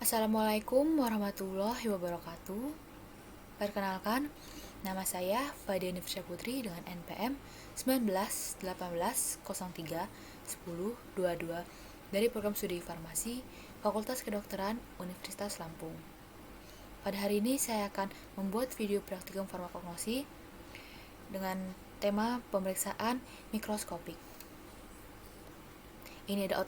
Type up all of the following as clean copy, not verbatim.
Assalamualaikum warahmatullahi wabarakatuh. Perkenalkan, nama saya Fadia Nifsya Putri dengan NPM 1918031022 dari Program Studi Farmasi Fakultas Kedokteran Universitas Lampung. Pada hari ini saya akan membuat video praktikum farmakognosi dengan tema pemeriksaan mikroskopik. Ini adalah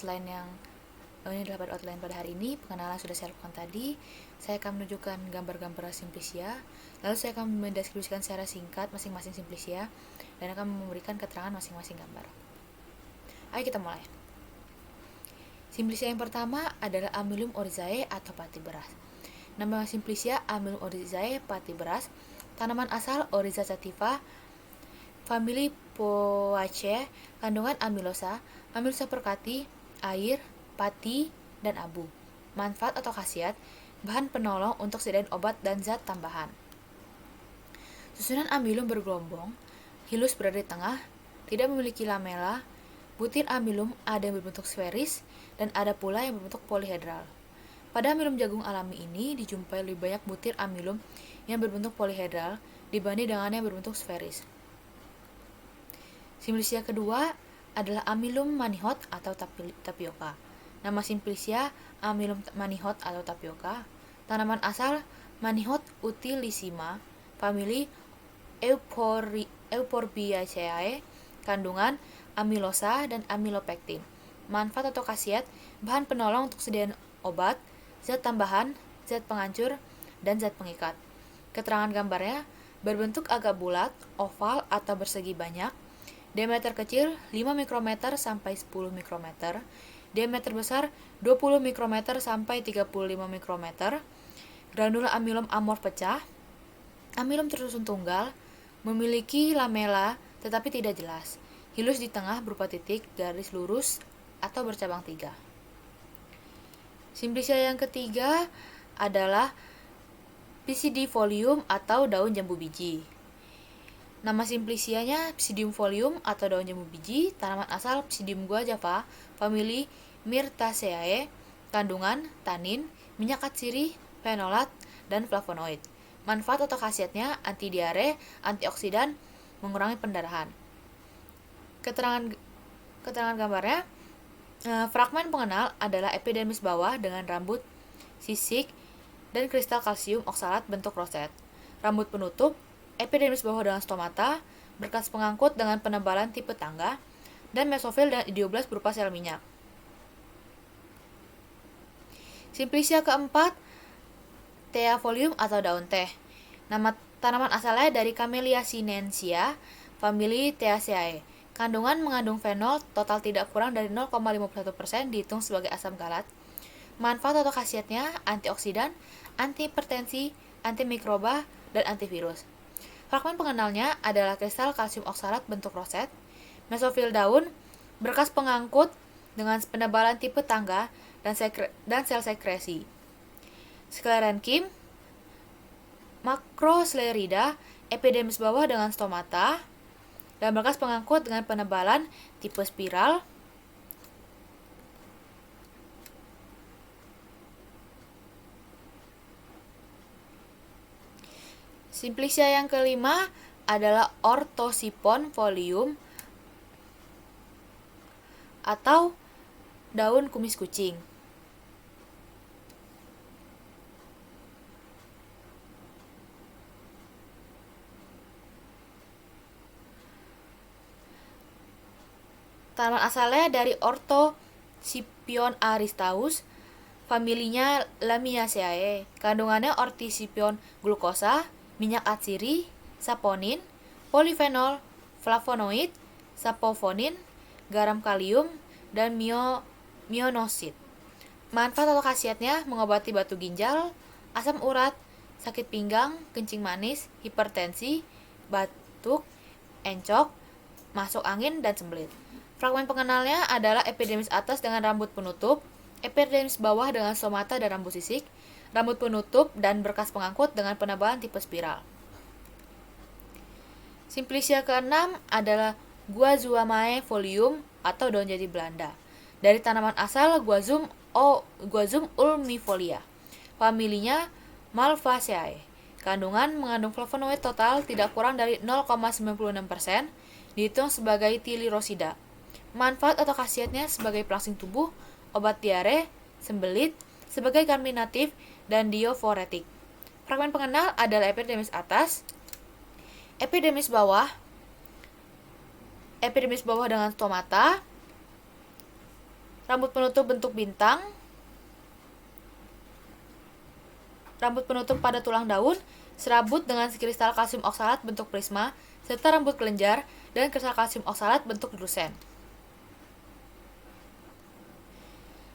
pada outline pada hari ini. Pengenalan sudah saya lakukan tadi. Saya akan menunjukkan gambar-gambar simplisia, lalu saya akan mendeskripsikan secara singkat masing-masing simplisia dan akan memberikan keterangan masing-masing gambar. Ayo kita mulai. Simplisia yang pertama adalah Amylum oryzae atau pati beras. Nama simplisia Amylum oryzae pati beras. Tanaman asal Oryza sativa, famili Poaceae. Kandungan amilosa perkati, air, pati, dan abu. Manfaat atau khasiat: bahan penolong untuk sediaan obat dan zat tambahan. Susunan amilum bergelombang, hilus berada di tengah, tidak memiliki lamela. Butir amilum ada yang berbentuk sferis dan ada pula yang berbentuk polihedral. Pada amilum jagung alami ini dijumpai lebih banyak butir amilum yang berbentuk polihedral dibanding dengan yang berbentuk sferis. Simplisia kedua adalah Amylum manihot atau tapioka. Nama simplisia Amylum manihot atau tapioka. Tanaman asal Manihot utilissima, famili Euphorbiaceae. Kandungan amilosa dan amilopektin. Manfaat atau khasiat: bahan penolong untuk sediaan obat, zat tambahan, zat penghancur, dan zat pengikat. Keterangan gambarnya: berbentuk agak bulat, oval atau bersegi banyak. Diameter kecil 5 mikrometer sampai 10 mikrometer. Diameter besar 20 mikrometer sampai 35 mikrometer. Granula amilum amorf pecah. Amilum tersusun tunggal, memiliki lamela tetapi tidak jelas. Hilus di tengah berupa titik, garis lurus atau bercabang 3. Simplisia yang ketiga adalah Pisidium atau daun jambu biji. Nama simplisianya Pisidium folium atau daun jambu biji. Tanaman asal Pisidium guajava, famili Myrtaceae. Kandungan tanin, minyak atsiri, fenolat, dan flavonoid. Manfaat atau khasiatnya: anti diare, antioksidan, mengurangi pendarahan. Keterangan gambarnya: fragmen pengenal adalah epidermis bawah dengan rambut sisik dan kristal kalsium oksalat bentuk roset. Rambut penutup epidermis bawah dengan stomata, berkas pengangkut dengan penebalan tipe tangga, dan mesofil dan idioblast berupa sel minyak. Simplisia keempat, Thea folium atau daun teh. Nama tanaman asalnya dari Camellia sinensis, famili Theaceae. Kandungan mengandung fenol total tidak kurang dari 0,51% dihitung sebagai asam galat. Manfaat atau khasiatnya: antioksidan, antihipertensi, antimikroba, dan antivirus. Fragmen pengenalnya adalah kristal kalsium oksalat bentuk roset, mesofil daun, berkas pengangkut dengan penebalan tipe tangga, dan sel sekresi. Sclerenchyme, Macrosclerida, epidermis bawah dengan stomata, dan berkas pengangkut dengan penebalan tipe spiral. Simplisia yang kelima adalah Orthosipon folium atau daun kumis kucing. Tanaman asalnya dari Orthosipon aristaeus, familinya Lamiaceae. Kandungannya orthosipon glukosa, minyak atsiri, saponin, polifenol, flavonoid, sapofonin, garam kalium, dan myonosid. Manfaat atau khasiatnya: mengobati batu ginjal, asam urat, sakit pinggang, kencing manis, hipertensi, batuk, encok, masuk angin, dan sembelit. Fragmen pengenalnya adalah epidermis atas dengan rambut penutup, epidermis bawah dengan stomata dan rambut sisik, rambut penutup dan berkas pengangkut dengan penebalan tipe spiral. Simplisia keenam adalah Guazzuamae folium atau daun jati Belanda. Dari tanaman asal Guazzum ulmifolia. familinya Malvaceae. Kandungan mengandung flavonoid total tidak kurang dari 0,96%, dihitung sebagai tilirosida. Manfaat atau khasiatnya sebagai pelangsing tubuh, obat diare, sembelit, sebagai karminatif, dan dioforetik. Fragmen pengenal adalah epidermis atas, epidermis bawah dengan stomata, rambut penutup bentuk bintang, rambut penutup pada tulang daun, serabut dengan kristal kalsium oksalat bentuk prisma, serta rambut kelenjar dan kristal kalsium oksalat bentuk drusen.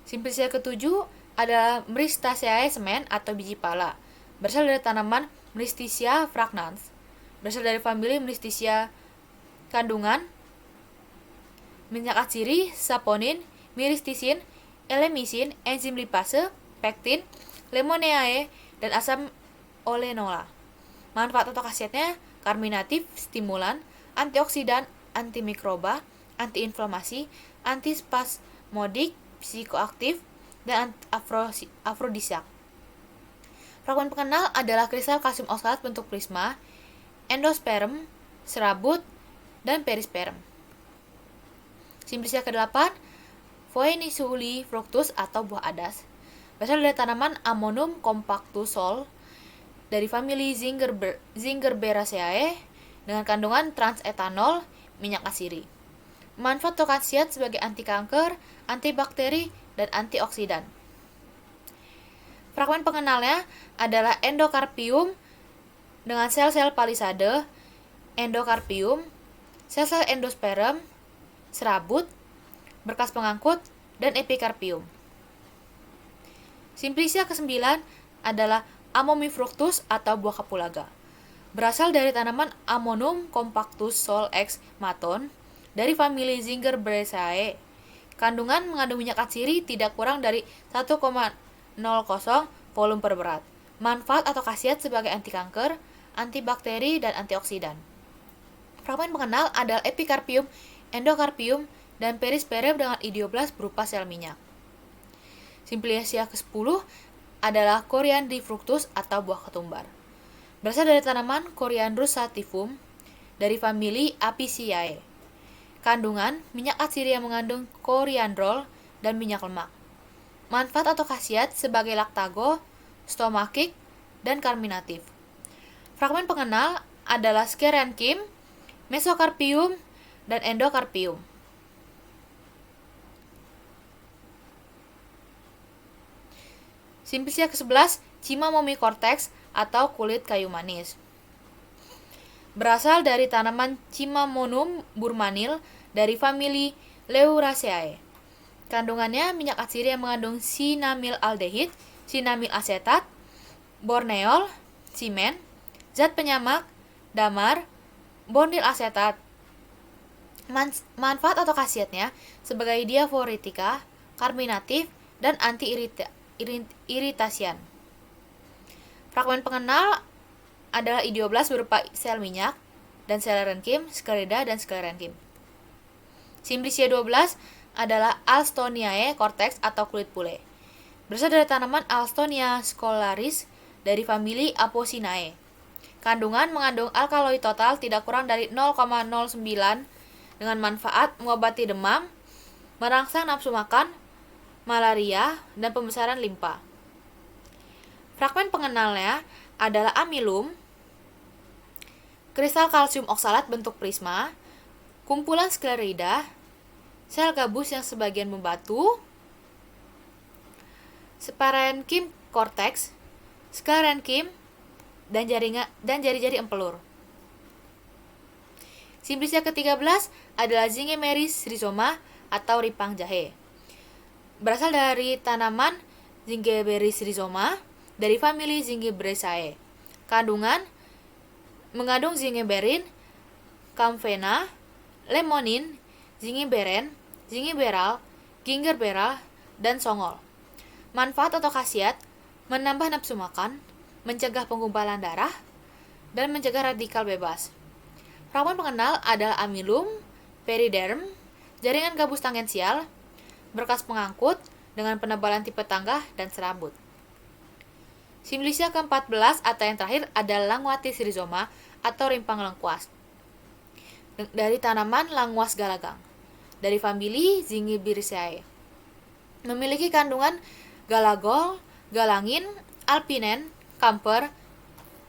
Simplicia ketujuh adalah Myristaceae semen atau biji pala, berasal dari tanaman Myristica fragrans, berasal dari famili Myristica. Kandungan minyak atsiri, saponin, myristicin, elemicin, enzim lipase, pektin, lemoneae, dan asam olenola. Manfaat atau khasiatnya karminatif, stimulan, antioksidan, antimikroba, antiinflamasi, antispasmodik, psikoaktif, dan afrodisiak. Fragmen pengenal adalah kristal kalsium oksalat bentuk prisma, endosperm, serabut, dan perisperm. Simplicia ke-8, Phoeniculi fructus atau buah adas, berasal dari tanaman Ammonium compactus Sol dari famili Zingerberaceae dengan kandungan transetanol, minyak asiri. Manfaat atau khasiat sebagai anti kanker, antibakteri, dan antioksidan. Fragmen pengenalnya adalah endokarpium dengan sel-sel palisade, endokarpium, sel-sel endosperm, serabut, berkas pengangkut, dan epikarpium. Simplicia ke-9 adalah Ammomifructus atau buah kapulaga, berasal dari tanaman Ammonium compactus Sol X Maton dari famili Zingerberaceae. Kandungan mengandung minyak atsiri tidak kurang dari 1,00 volume per berat. Manfaat atau khasiat sebagai anti kanker, antibakteri, dan antioksidan. Fragmen pengenal adalah epikarpium, endokarpium, dan perisperm dengan idioblast berupa sel minyak. Simplicia ke-10 adalah Coriandrifructus atau buah ketumbar, berasal dari tanaman Coriandrus sativum dari famili Apiaceae. Kandungan minyak atsiri yang mengandung koriandrol dan minyak lemak. Manfaat atau khasiat sebagai laktago, stomakik, dan karminatif. Fragmen pengenal adalah Scherenkim, mesokarpium, dan endokarpium. Simplicia ke-11, Cimamomi cortex atau kulit kayu manis, berasal dari tanaman Cimamonum burmanil dari famili Lauraceae. Kandungannya minyak atsiri yang mengandung sinamilaldehid, sinamil asetat, borneol, simen, zat penyamak, damar, bornil asetat. Manfaat atau khasiatnya sebagai diaforetika, karminatif, dan anti-iritasian. Fragmen pengenal adalah idioblast berupa sel minyak dan sclerenchyme, sclerida, dan sclerenchyme. Simplicia 12 adalah Alstoniae cortex atau kulit bule, berasal dari tanaman Alstonia scolaris dari famili Apocynae. Kandungan mengandung alkaloid total tidak kurang dari 0,09 dengan manfaat mengobati demam, merangsang nafsu makan, malaria, dan pembesaran limpa. Fragmen pengenalnya adalah amilum, kristal kalsium oksalat bentuk prisma, kumpulan sklerida, sel gabus yang sebagian membatu, sparenchyme cortex, sclerenchyme, dan jari-jari empelur. Simplicia ke-13 adalah Zingimeris rhizoma atau ripang jahe, berasal dari tanaman Zingiberis rhizoma dari famili Zingiberraceae. Kandungan mengandung zingiberin, camphena, lemonin, zingiberen, zingiberal, gingerberal, dan songol. Manfaat atau khasiat menambah nafsu makan, mencegah penggumpalan darah, dan mencegah radikal bebas. Fragmen pengenal adalah amilum, periderm, jaringan gabus tangensial, berkas pengangkut dengan penebalan tipe tangga, dan serabut. Simplicia ke-14 atau yang terakhir adalah Languatis rhizoma atau rimpang lengkuas. Dari tanaman Languas galagang. Dari famili Zingiberaceae. Memiliki kandungan galagol, galangin, alpinen, kamfer,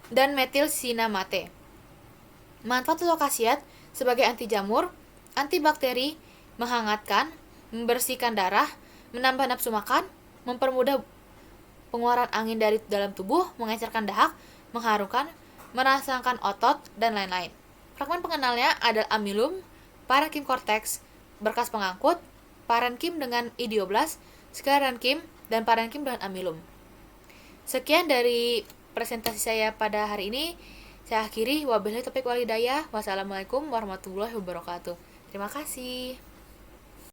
dan metilsinamate. Manfaat atau khasiat sebagai anti jamur, antibakteri, menghangatkan, membersihkan darah, menambah nafsu makan, mempermudah pengeluaran angin dari dalam tubuh, mengencerkan dahak, mengharukan, merangsangkan otot, dan lain-lain. Fragmen pengenalnya adalah amilum, parenkim cortex, berkas pengangkut, parenkim dengan idioblast, sclerenchyme, dan parenkim dengan amilum. Sekian dari presentasi saya pada hari ini. Saya akhiri. Wabillahi taufiq wal hidayah. Wassalamualaikum warahmatullahi wabarakatuh. Terima kasih.